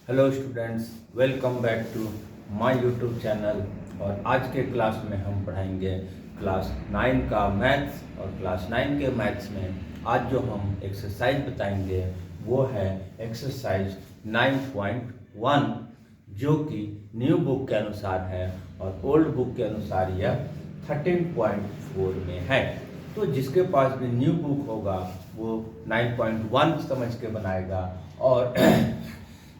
Hello students, welcome back to my YouTube channel. और आज के क्लास में हम पढ़ाएंगे क्लास 9 का मैथ्स। और क्लास 9 के मैथ्स में आज जो हम एक्सरसाइज बताएंगे वो है एक्सरसाइज 9.1, जो कि न्यू बुक के अनुसार है और ओल्ड बुक के अनुसार यह 13.4 में है। तो जिसके पास भी न्यू बुक होगा वो 9.1 समझ के बनाएगा, और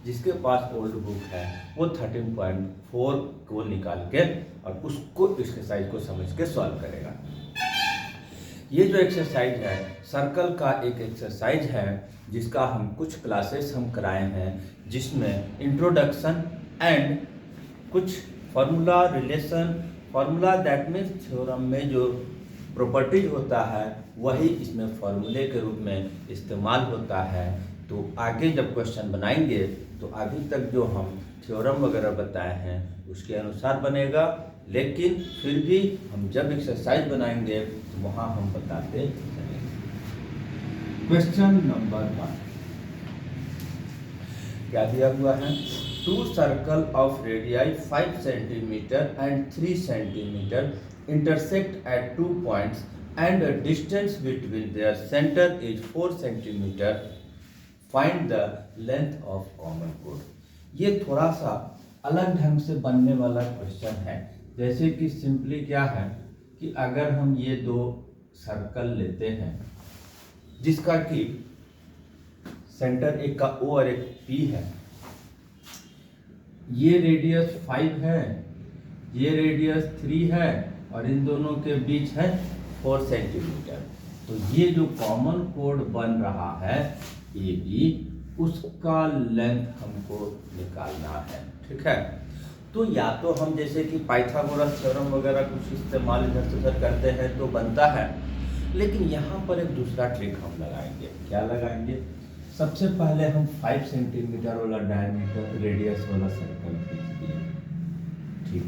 जिसके पास ओल्ड बुक है वो 13.4 को निकाल के और उसको एक्सरसाइज को समझ के सॉल्व करेगा। ये जो एक्सरसाइज है सर्कल का एक एक्सरसाइज है जिसका हम कुछ क्लासेस हम कराए हैं, जिसमें इंट्रोडक्शन एंड कुछ formula relation, formula that means theorem में जो प्रॉपर्टीज होता है वही इसमें फार्मूले के रूप में इस्तेमाल होता है। तो आगे जब क्वेश्चन बनाएंगे तो अभी तक जो हम थ्योरम वगैरह बताए हैं उसके अनुसार बनेगा, लेकिन फिर भी हम जब एक्सरसाइज बनाएंगे तो वहाँ हम बताते चलेंगे। क्वेश्चन नंबर 1 क्या दिया हुआ है? Two circle of radii 5 centimetre and 3 centimetre intersect at 2 points and the distance between their center is 4 centimeter. Find the length of common chord. ये थोड़ा सा अलग ढंग से बनने वाला क्वेश्चन है। जैसे कि सिंपली क्या है कि अगर हम ये दो सर्कल लेते हैं जिसका कि सेंटर एक का O और एक P है, ये रेडियस 5 है, ये रेडियस 3 है और इन दोनों के बीच है 4 सेंटीमीटर। तो ये जो कॉमन कोड बन रहा है ए बी, उसका लेंथ हमको निकालना है। ठीक है, तो या तो हम जैसे कि पाइथागोरस थ्योरम वगैरह कुछ इस्तेमाल इधर से उधर करते हैं तो बनता है, लेकिन यहाँ पर एक दूसरा ट्रिक हम लगाएंगे। क्या लगाएंगे? सबसे पहले हम 5 सेंटीमीटर वाला डायमीटर रेडियस वाला सर्कल खींच दिए। ठीक,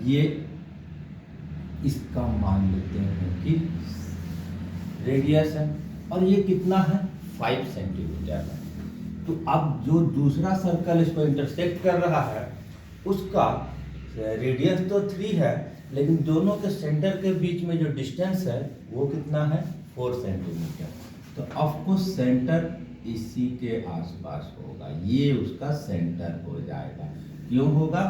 ये इसका मान लेते हैं कि रेडियस है और ये कितना है? 5 सेंटीमीटर है। तो अब जो दूसरा सर्कल इसको इंटरसेक्ट कर रहा है उसका रेडियस तो 3 है, लेकिन दोनों के सेंटर के बीच में जो डिस्टेंस है वो कितना है? 4 सेंटीमीटर। तो आपको सेंटर इसी के आसपास होगा, ये उसका सेंटर हो जाएगा। क्यों होगा?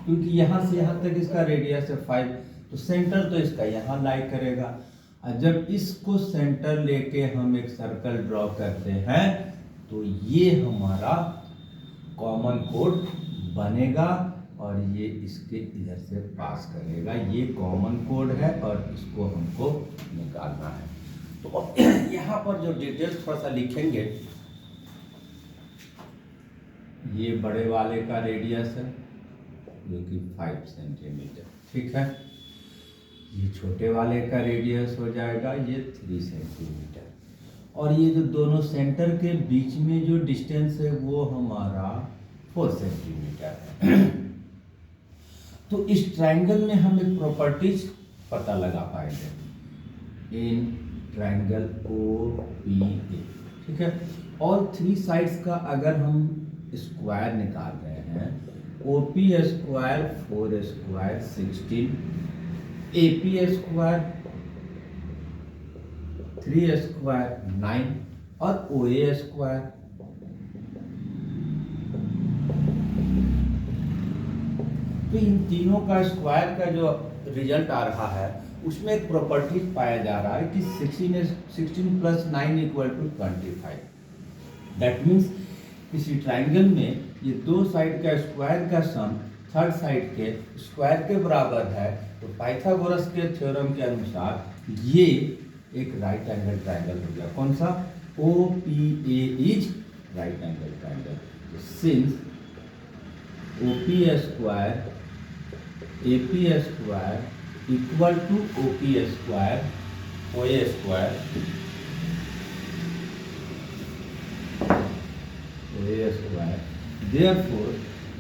क्योंकि यहाँ से यहाँ तक इसका रेडियस है 5, तो सेंटर तो इसका यहाँ लाई करेगा। और जब इसको सेंटर लेके हम एक सर्कल ड्रॉ करते हैं तो ये हमारा कॉमन कोड बनेगा और ये इसके इधर से पास करेगा। ये कॉमन कोड है और इसको हमको निकालना है। तो यहाँ पर जो डिटेल्स थोड़ा सा लिखेंगे, ये बड़े वाले का रेडियस है जो कि 5 सेंटीमीटर। ठीक है, ये छोटे वाले का रेडियस हो जाएगा ये 3 सेंटीमीटर, और ये जो दोनों सेंटर के बीच में जो डिस्टेंस है वो हमारा 4 सेंटीमीटर है। तो इस ट्रायंगल में हम एक प्रॉपर्टीज पता लगा पाएंगे इन ट्रायंगल OPA। ठीक है, और 3 साइड्स का अगर हम स्क्वायर निकाल रहे हैं, OP square 4 square 16, AP square 3 square 9 और OA स्क्वायर। तो इन तीनों का स्क्वायर का जो रिजल्ट आ रहा है उसमें एक प्रॉपर्टी पाया जा रहा है कि 16 plus 9 equal to 25। That means किसी ट्रायंगल में ये दो साइड का स्क्वायर का सम थर्ड साइड के स्क्वायर के बराबर है। तो पाइथागोरस के थ्योरम के अनुसार ये एक राइट एंगल ट्रायंगल हो गया। कौन सा? OPA is right angle triangle. Since OP square AP square equal to OP square OA square OA square, therefore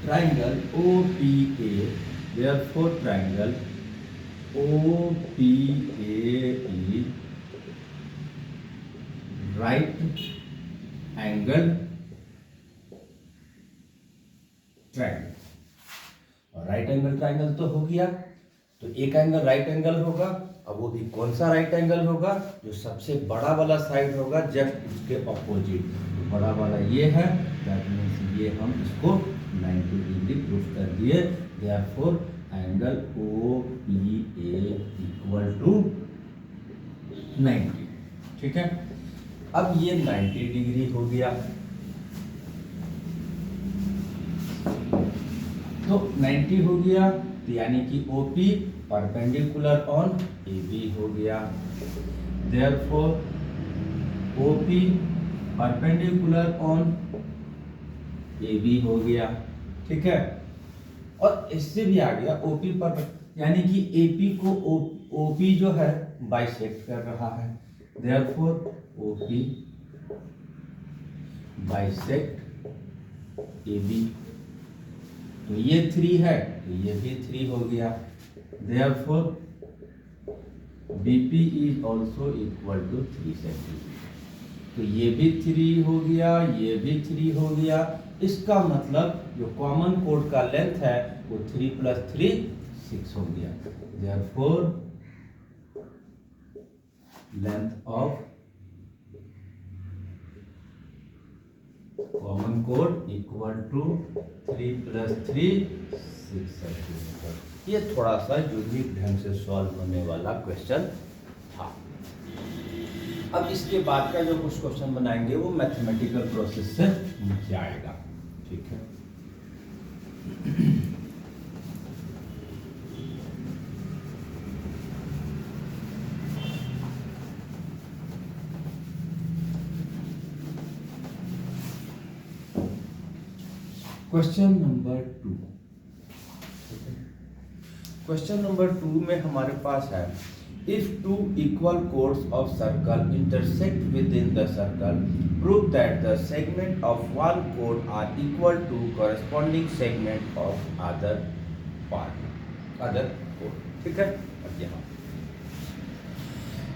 triangle OPA, therefore triangle OPA is right angle triangle. और right angle triangle तो हो गया, तो एक angle right angle होगा। अब वो भी कौन सा राइट एंगल होगा? जो सबसे बड़ा वाला साइड होगा, जस्ट उसके ऑपोजिट। तो बड़ा वाला ये है, दैट मीन्स ये हम इसको 90 डिग्री प्रूफ कर दिए। Therefore angle OPA equal to 90। ठीक है, अब ये 90 डिग्री हो गया। तो 90 हो गया, तो यानी कि OP परपेंडिकुलर ऑन AB हो गया। Therefore OP perpendicular on AB हो गया। ठीक है, और इससे भी आ गया OP पर, यानी कि AP को OP जो है बाइसेक्ट कर रहा है। Therefore OP bisect AB। तो ये 3 है, तो ये भी 3 हो गया। Therefore BP is also equal to 3 centimetre. तो ये भी 3 हो गया, ये भी 3 हो गया। इसका मतलब जो कॉमन कोड का लेंथ है वो 3 + 3 6 हो गया। देयरफॉर लेंथ ऑफ कॉमन कोड इक्वल टू 3 + 3 6 सेंटीमीटर। ये थोड़ा सा यूनिक ढंग से सॉल्व होने वाला क्वेश्चन था। अब इसके बाद का जो कुछ क्वेश्चन बनाएंगे वो मैथमेटिकल प्रोसेस से नीचे आएगा। ठीक है, क्वेश्चन नंबर 2। क्वेश्चन नंबर 2 में हमारे पास है, if 2 equal chords of circle intersect within the circle, prove that the segment of one chord are equal to corresponding segment of other chord। ठीक है, अब यहाँ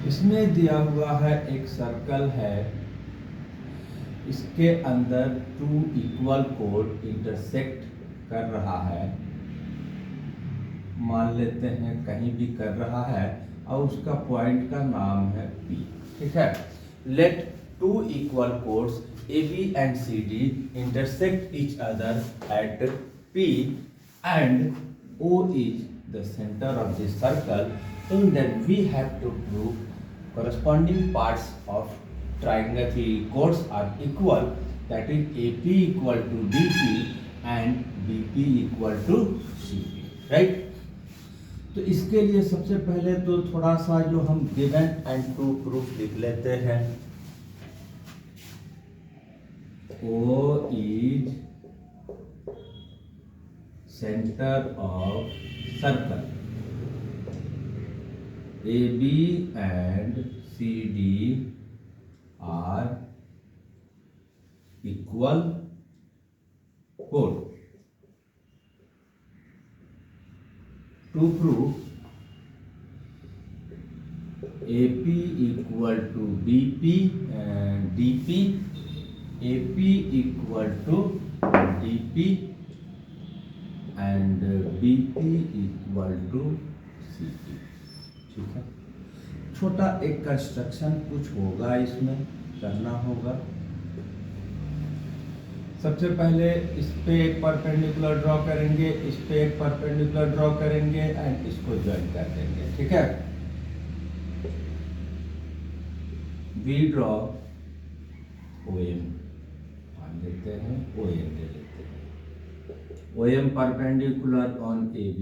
इसमें दिया हुआ है एक सर्कल है, इसके अंदर 2 इक्वल कोड इंटरसेक्ट कर रहा है, मान लेते हैं कहीं भी कर रहा है, और उसका पॉइंट का नाम है P। ठीक है, let 2 equal chords AB and CD intersect each other at P and O is the centre of this circle, then we have to prove corresponding parts of triangle chords are equal, that is AP equal to DP and BP equal to CP, right? तो इसके लिए सबसे पहले तो थोड़ा सा जो हम गिवन एंड टू प्रूफ लिख लेते हैं। O is center of circle, AB and CD are equal chord। To prove AP equal to BP and DP, AP equal to DP and BP equal to CP। ठीक है, छोटा एक construction कुछ होगा, इसमें करना होगा। सबसे पहले इस पे एक परपेंडिकुलर ड्रॉ करेंगे, इस पे एक परपेंडिकुलर ड्रॉ करेंगे एंड इसको ज्वाइन कर देंगे। ठीक है, वी ड्रॉ OM मान लेते हैं, OM ले लेते हैं। OM perpendicular on AB,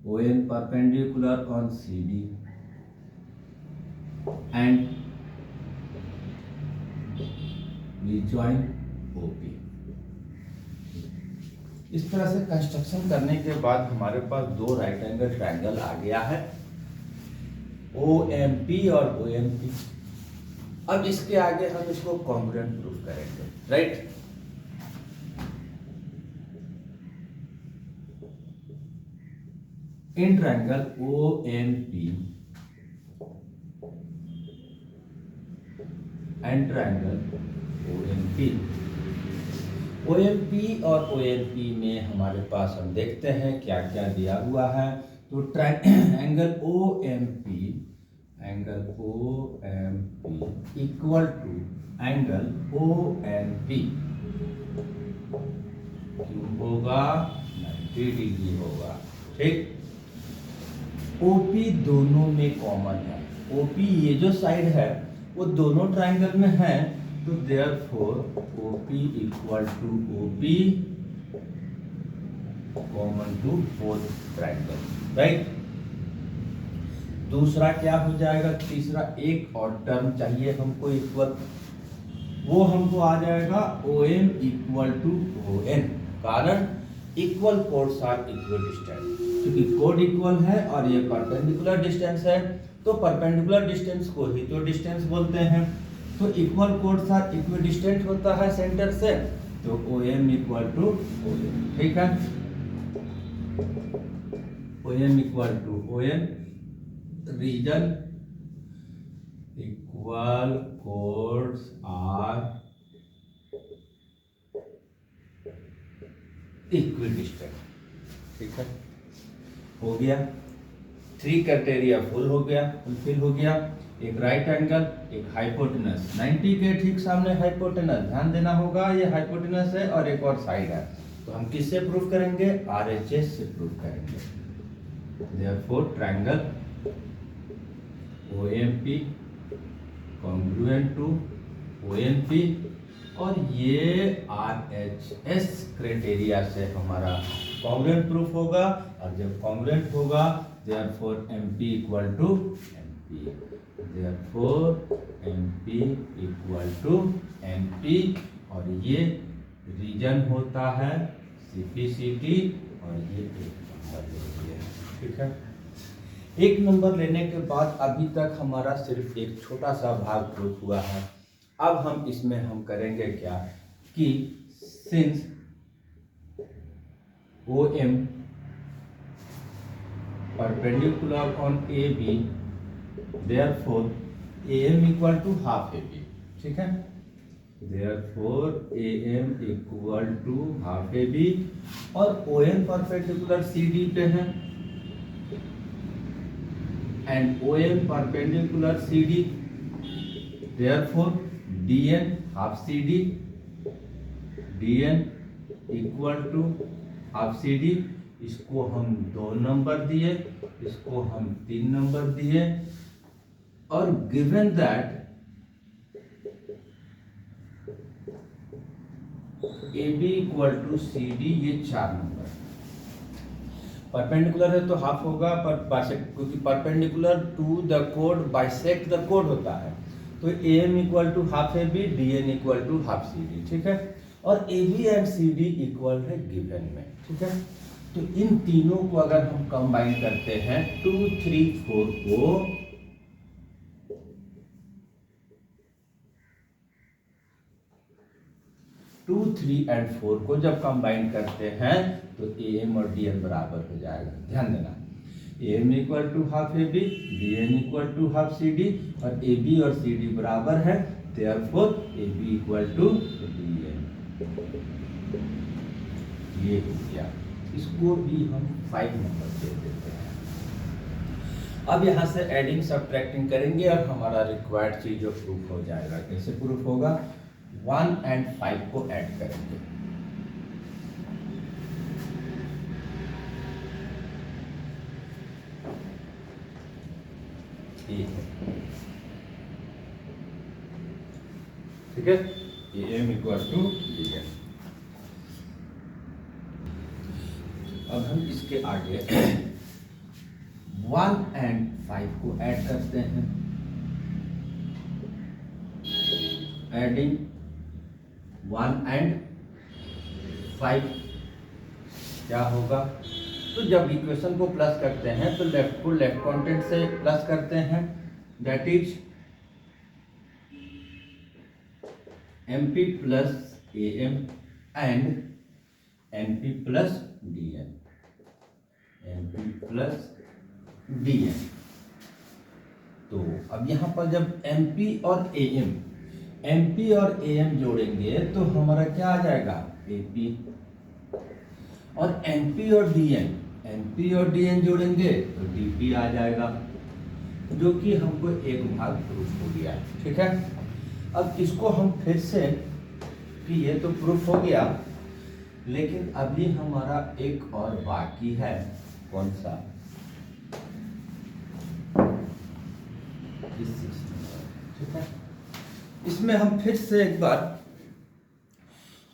OM perpendicular on CD and we join OP। इस तरह से कंस्ट्रक्शन करने के बाद हमारे पास 2 राइट एंगल ट्रायंगल आ गया है, OMP और OMP। अब इसके आगे हम इसको कॉन्ग्रुएंट प्रूफ करेंगे, right? In triangle OMP and triangle OMP, OMP और ONP में हमारे पास हम देखते हैं क्या क्या दिया हुआ है। तो angle OMP equal to angle ONP क्यों होगा, 90 डिग्री होगा। ठीक, OP दोनों में कॉमन है। OP ये जो साइड है वो दोनों ट्राइंगल में है, तो therefore OP equal to OP common to both triangle, right. दूसरा क्या हो जाएगा, तीसरा एक और टर्म चाहिए हमको इक्वल, वो हमको आ जाएगा OM इक्वल टू ON। कारण equal chords are equal distance, क्योंकि कोड इक्वल है और ये परपेंडिकुलर डिस्टेंस है, तो परपेंडिकुलर डिस्टेंस को ही तो डिस्टेंस बोलते हैं। तो equal chords are equal distant होता है सेंटर से, तो OM इक्वल टू ON। ठीक है, OM equal to ON, reason equal chords are equidistant. ठीक है, हो गया। 3 क्राइटेरिया फुल हो गया, फुलफिल हो गया। एक राइट एंगल, एक हाइपोटेनस, 90 के ठीक सामने हाइपोटेनस, ध्यान देना होगा ये हाइपोटेनस है, और एक और साइड है। तो हम किससे प्रूव करेंगे, RHS से प्रूव करेंगे। Therefore triangle OMP congruent to ONP, और ये RHS क्राइटेरिया से हमारा कॉन्ग्रुएंट प्रूफ होगा, और जब कॉन्ग्रुएंट होगा therefore MP equal to MP, therefore MP equal to MP, और ये रीजन होता है CPCT, और ये एक नंबर ले लिया। ठीक है, एक नंबर लेने के बाद अभी तक हमारा सिर्फ एक छोटा सा भाग प्रूफ हुआ है। अब हम इसमें हम करेंगे क्या कि since OM perpendicular on AB, therefore AM equal to half AB। ठीक है, therefore AM equal to half AB, और ON perpendicular CD पे है, and OM perpendicular CD, therefore DN half CD, DN equal to half CD। इसको हम 2 number दिए, इसको हम 3 नंबर दिए, और given that AB equal to CD, ये 4 नंबर। परपेंडिकुलर है तो हाफ होगा, पर क्योंकि perpendicular to the code bisect the code होता है, तो AM equal to half AB, DN equal to half CD। ठीक है, और AB एंड CD इक्वल है गिवन में। ठीक है, तो इन तीनों को अगर हम कंबाइन करते हैं 2, 3, 4 को, टू 3 एंड 4 को जब कंबाइन करते हैं तो AM और DN बराबर हो जाएगा। ध्यान देना, AM equal to half AB, DN equal to half CD, और AB और CD बराबर है, therefore AB equal to DN। ये हो गया, इसको भी हम 5 नंबर दे देते हैं। अब यहाँ से एडिंग सब्ट्रैक्टिंग करेंगे और हमारा रिक्वायर्ड चीज जो प्रूफ हो जाएगा। कैसे प्रूफ होगा, 1 and 5 को ऐड करेंगे। ठीक है, AM इक्वल टू DN। अब हम इसके आगे 1 and 5 को ऐड करते हैं। एडिंग 1 and 5 क्या होगा, तो जब इक्वेशन को प्लस करते हैं तो लेफ्ट को लेफ्ट कांटेक्ट से प्लस करते हैं, that is MP plus AM and MP plus DN, MP plus DN। तो अब यहां पर जब MP और AM जोड़ेंगे तो हमारा क्या आ जाएगा, AP, और NP और DN, NP और DN जोड़ेंगे तो DP आ जाएगा, जो कि हमको एक भाग प्रूफ हो गया। ठीक है, अब इसको हम फिर से, कि ये तो प्रूफ हो गया, लेकिन अभी हमारा एक और बाकी है। कौन सा? ठीक है, इसमें हम फिर से एक बार,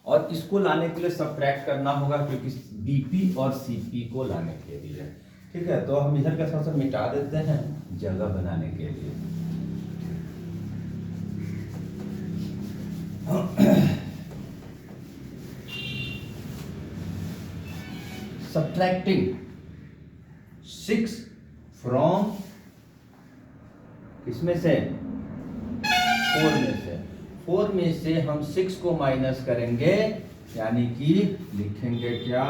और इसको लाने के लिए सब्ट्रैक्ट करना होगा, क्योंकि BP और CP को लाने के लिए। ठीक है, तो हम इधर का थोड़ा सा मिटा देते हैं जगह बनाने के लिए। सब्ट्रैक्टिंग 6 फ्रॉम किसमें से? 4 में से। 4 में से हम 6 को माइनस करेंगे, यानी कि लिखेंगे क्या?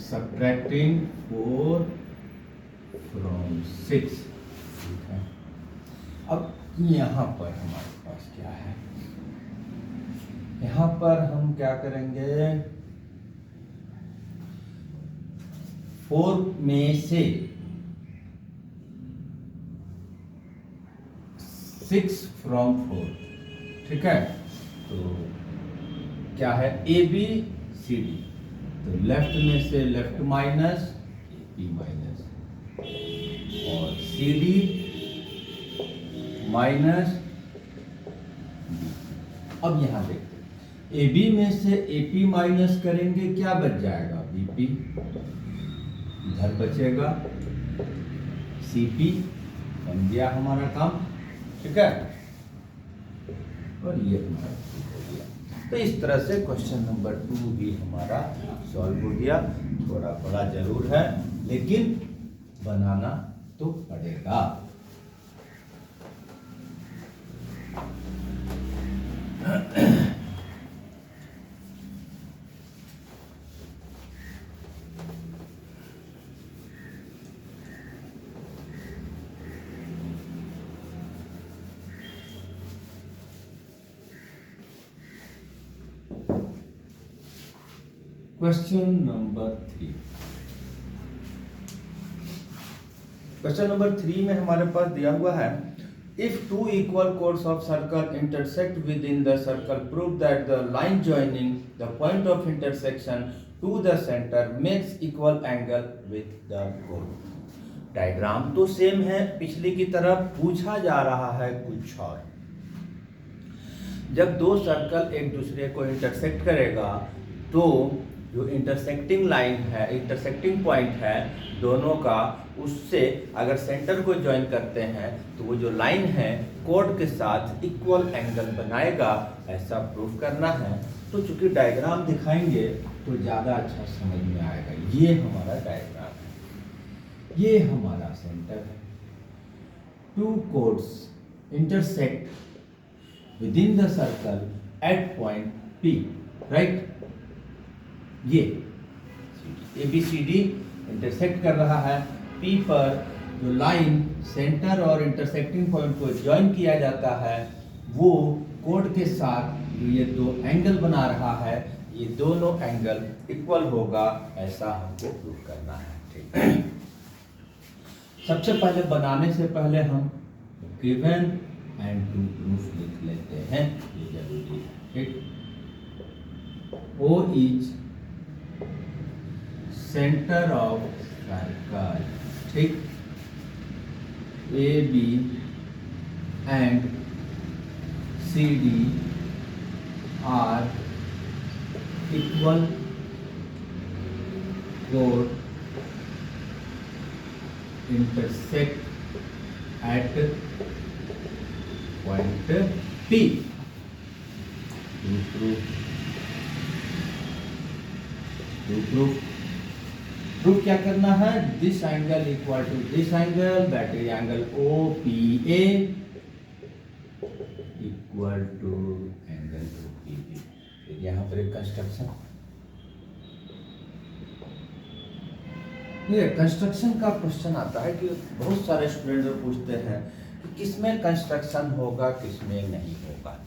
Subtracting 4 from 6। ठीक है, अब यहाँ पर हमारे पास क्या है? यहाँ पर हम क्या करेंगे? 4 में से 6 फ्रॉम 4। ठीक है, तो क्या है? ABCD, तो लेफ्ट में से लेफ्ट माइनस AP माइनस, और CD माइनस B। अब यहां देखते हैं, AB में से AP माइनस करेंगे, क्या बच जाएगा? BP। इधर बचेगा CP, बन गया हमारा काम। ठीक है, और ये हमारा हो गया। तो इस तरह से क्वेश्चन नंबर 2 भी हमारा सॉल्व हो गया। थोड़ा बड़ा जरूर है, लेकिन बनाना तो पड़ेगा। Question number 3। क्वेश्चन नंबर 3 में हमारे पास दिया हुआ है, if 2 equal chords of circle intersect within the circle, prove that the line joining the point of intersection to the centre makes equal angle with the कोड। Diagram तो same है पिछली की तरह, पूछा जा रहा है कुछ और। जब दो सर्कल एक दूसरे को इंटरसेक्ट करेगा, तो जो इंटरसेक्टिंग लाइन है, इंटरसेक्टिंग पॉइंट है दोनों का, उससे अगर सेंटर को ज्वाइन करते हैं तो वो जो लाइन है कोड के साथ इक्वल एंगल बनाएगा, ऐसा प्रूफ करना है। तो चूंकि डायग्राम दिखाएंगे तो ज़्यादा अच्छा समझ में आएगा। ये हमारा डायग्राम है, ये हमारा सेंटर है। 2 codes intersect within the circle eight point P, right? ये ABCD इंटरसेक्ट कर रहा है P पर। जो लाइन सेंटर और इंटरसेक्टिंग पॉइंट को ज्वाइन किया जाता है, वो कोड के साथ ये 2 एंगल बना रहा है, ये दोनों एंगल इक्वल होगा, ऐसा हमको प्रूफ करना है। ठीक है, सबसे पहले बनाने से पहले हम गिवन एंड टू प्रूफ लिख लेते हैं, ये जरूरी है। ठीक, O is centre of circle, ठीक, AB and CD are equal कोड intersect at point P। Proof क्या करना है? This angle equal to this angle, that is angle OPA equal to angle OPB। फिर यहाँ पर एक कंस्ट्रक्शन, ये कंस्ट्रक्शन का क्वेश्चन आता है कि बहुत सारे स्टूडेंट पूछते हैं कि किसमें कंस्ट्रक्शन होगा, किसमें नहीं होगा।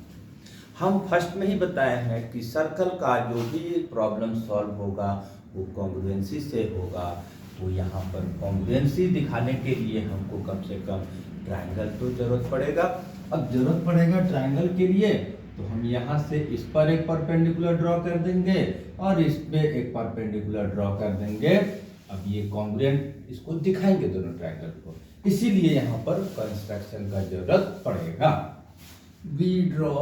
हम फर्स्ट में ही बताए हैं कि सर्कल का जो भी प्रॉब्लम सॉल्व होगा वो कॉन्ग्रुएंसी से होगा। तो यहाँ पर कॉन्ग्रुएंसी दिखाने के लिए हमको कम से कम ट्रायंगल तो जरूरत पड़ेगा। अब जरूरत पड़ेगा ट्रायंगल के लिए तो हम यहाँ से इस पर एक परपेंडिकुलर ड्रॉ कर देंगे और इस पे एक परपेंडिकुलर ड्रॉ कर देंगे। अब ये कॉन्ग्रुएंट इसको दिखाएंगे दोनों ट्रायंगल को, इसीलिए यहाँ पर कंस्ट्रक्शन का जरूरत पड़ेगा। We draw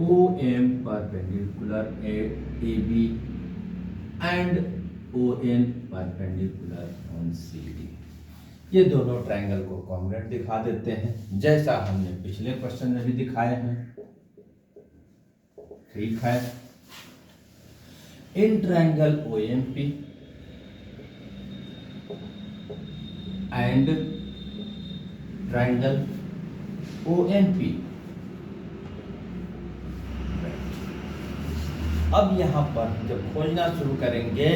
OM perpendicular AB and ON perpendicular on CD। ये दोनों ट्रायंगल को कॉन्ग्रुएंट दिखा देते हैं, जैसा हमने पिछले क्वेश्चन में भी दिखाए हैं। ठीक है, in triangle OMP and triangle ONP। अब यहाँ पर जब खोजना शुरू करेंगे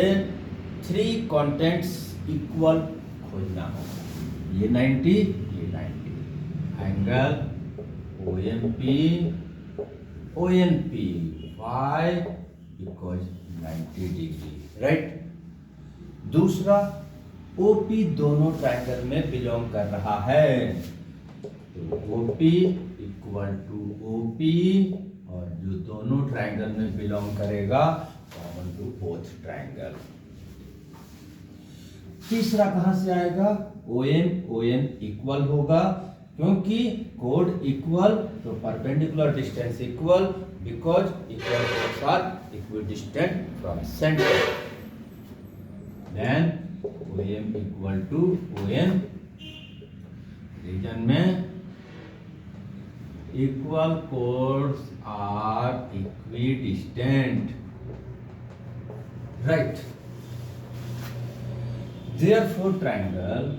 3 कंटेंट्स इक्वल खोजना होगा। ये 90, ये 90, angle OMP ONP y equal 90 degree, right. दूसरा OP दोनों ट्रायंगल में बिलोंग कर रहा है, तो OP इक्वल टू OP और जो दोनों ट्रायंगल में बिलोंग करेगा कॉमन टू बोथ ट्रायंगल। तीसरा कहां से आएगा? OM ON इक्वल होगा, क्योंकि कोड इक्वल तो perpendicular distance equal, because equal chords are equidistant from centre. Then OM equal to ON reason में equal chords are equidistant, right? Therefore triangle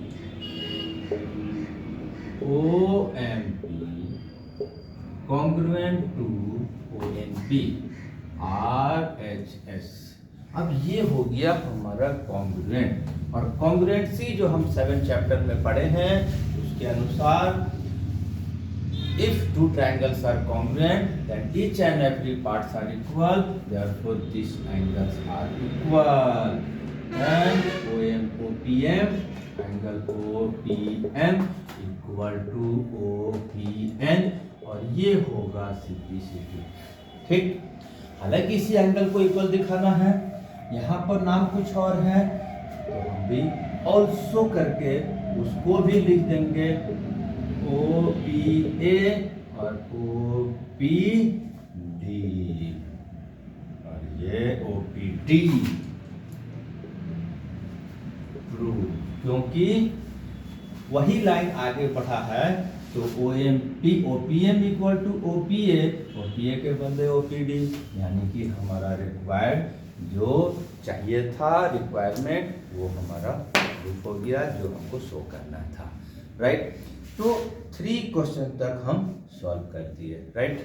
OMP congruent to ONP RHS। अब ये हो गया हमारा कॉन्ग्रुएंट, और कॉन्ग्रुएंसी जो हम 7 चैप्टर में पढ़े हैं उसके अनुसार if 2 triangles are congruent then each and every parts are equal, therefore these angles are equal, and OM OPM angle OPM equal to OPN, और ये होगा CPCP। ठीक, हालांकि इसी एंगल को इक्वल दिखाना है, यहाँ पर नाम कुछ और है तो हम भी ऑल्सो करके उसको भी लिख देंगे OPA और OPD, और ये OPD प्रूव, क्योंकि वही लाइन आगे बढ़ा है तो OPM इक्वल टू OPA के बदले OPD, यानी कि हमारा रिक्वायर्ड जो चाहिए था रिक्वायरमेंट वो हमारा प्रूफ हो गया जो हमको शो करना था, राइट। तो 3 क्वेश्चन तक हम सॉल्व कर दिए, राइट।